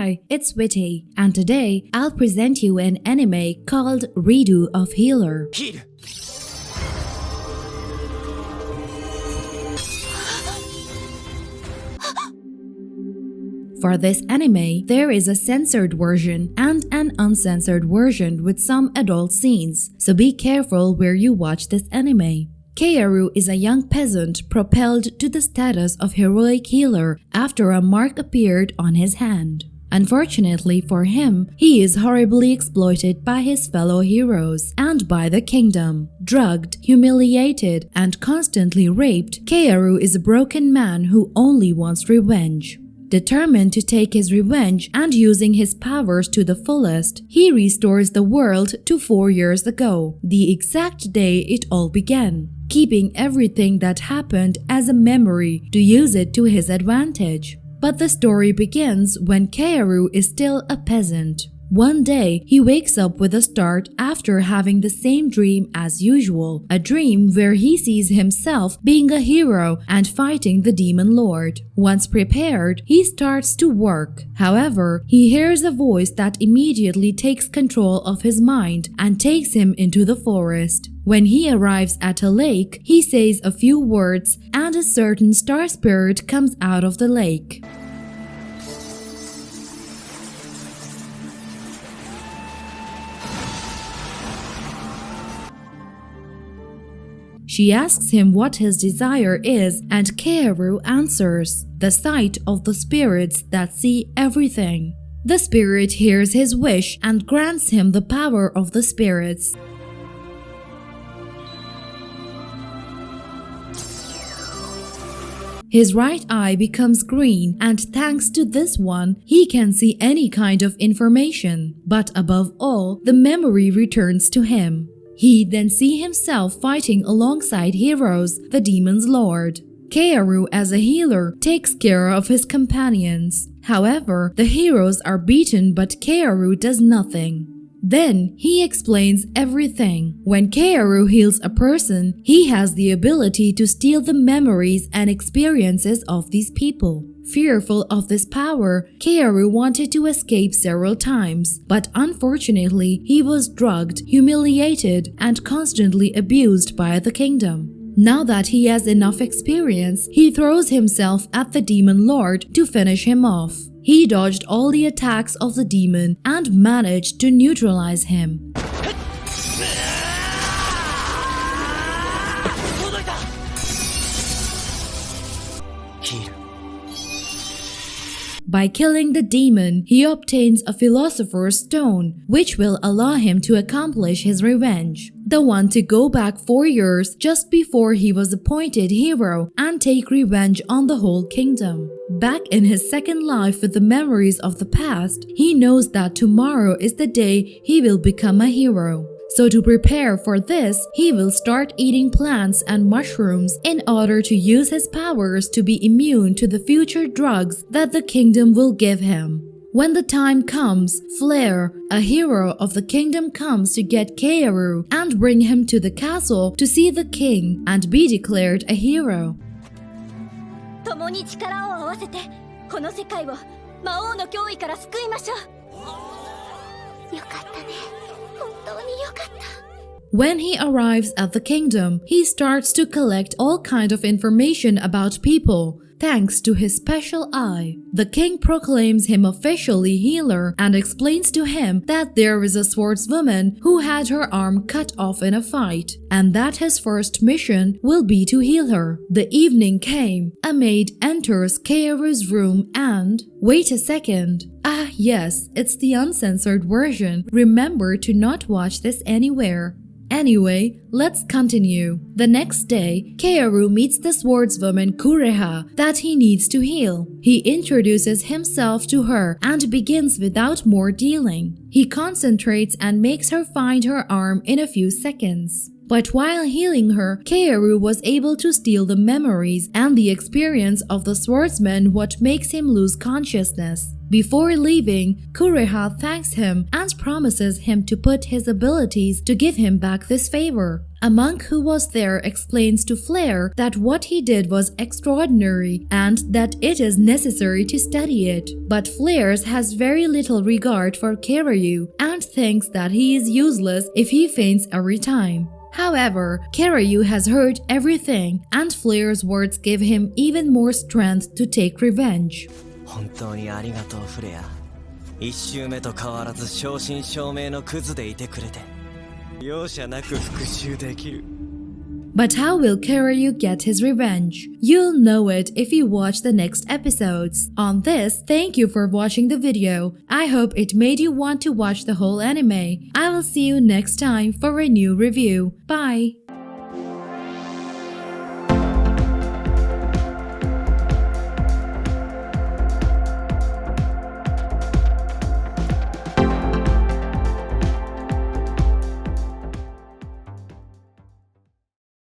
Hi, it's Witty, and today I'll present you an anime called Redo of Healer. Heal. For this anime, there is a censored version and an uncensored version with some adult scenes, so be careful where you watch this anime. Keyaru is a young peasant propelled to the status of heroic healer after a mark appeared on his hand. Unfortunately for him, he is horribly exploited by his fellow heroes and by the kingdom. Drugged, humiliated, and constantly raped, Keyaru is a broken man who only wants revenge. Determined to take his revenge and using his powers to the fullest, he restores the world to 4 years ago, the exact day it all began, keeping everything that happened as a memory to use it to his advantage. But the story begins when Keyaru is still a peasant. One day, he wakes up with a start after having the same dream as usual, a dream where he sees himself being a hero and fighting the demon lord. Once prepared, he starts to work. However, he hears a voice that immediately takes control of his mind and takes him into the forest. When he arrives at a lake, he says a few words and a certain star spirit comes out of the lake. She asks him what his desire is, and Keyaru answers, the sight of the spirits that see everything. The spirit hears his wish and grants him the power of the spirits. His right eye becomes green, and thanks to this one, he can see any kind of information. But above all, the memory returns to him. He then sees himself fighting alongside heroes, the demon's lord. Keyaru as a healer takes care of his companions. However, the heroes are beaten but Keyaru does nothing. Then he explains everything. When Keyaru heals a person, he has the ability to steal the memories and experiences of these people. Fearful of this power, Keyaru wanted to escape several times, but unfortunately he was drugged, humiliated, and constantly abused by the kingdom. Now that he has enough experience, he throws himself at the demon lord to finish him off. He dodged all the attacks of the demon and managed to neutralize him. By killing the demon, he obtains a philosopher's stone, which will allow him to accomplish his revenge. The one to go back 4 years just before he was appointed hero and take revenge on the whole kingdom. Back in his second life with the memories of the past, he knows that tomorrow is the day he will become a hero. So to prepare for this, he will start eating plants and mushrooms in order to use his powers to be immune to the future drugs that the kingdom will give him. When the time comes, Flare, a hero of the kingdom, comes to get Keyaru and bring him to the castle to see the king and be declared a hero. 共に力を合わせてこの世界を魔王の脅威から救いましょう。よかったね。本当によかった。 When he arrives at the kingdom, he starts to collect all kind of information about people, thanks to his special eye. The king proclaims him officially healer and explains to him that there is a swordswoman who had her arm cut off in a fight, and that his first mission will be to heal her. The evening came. A maid enters Keyaru's room and… Wait a second. Ah yes, it's the uncensored version. Remember to not watch this anywhere. Anyway, let's continue. The next day, Keyaru meets the swordswoman Kureha that he needs to heal. He introduces himself to her and begins without more dealing. He concentrates and makes her find her arm in a few seconds. But while healing her, Keyaru was able to steal the memories and the experience of the swordsman, what makes him lose consciousness. Before leaving, Kureha thanks him and promises him to put his abilities to give him back this favor. A monk who was there explains to Flare that what he did was extraordinary and that it is necessary to study it. But Flare has very little regard for Keyaru and thinks that he is useless if he faints every time. However, Keyaru has heard everything and Flare's words give him even more strength to take revenge. 本当にありがとうフレア。一周目と変わらず正真正銘のクズでいてくれて容赦なく復讐できる。But how will Keyaru get his revenge? You'll know it if you watch the next episodes. On this, thank you for watching the video. I hope it made you want to watch the whole anime. I will see you next time for a new review. Bye!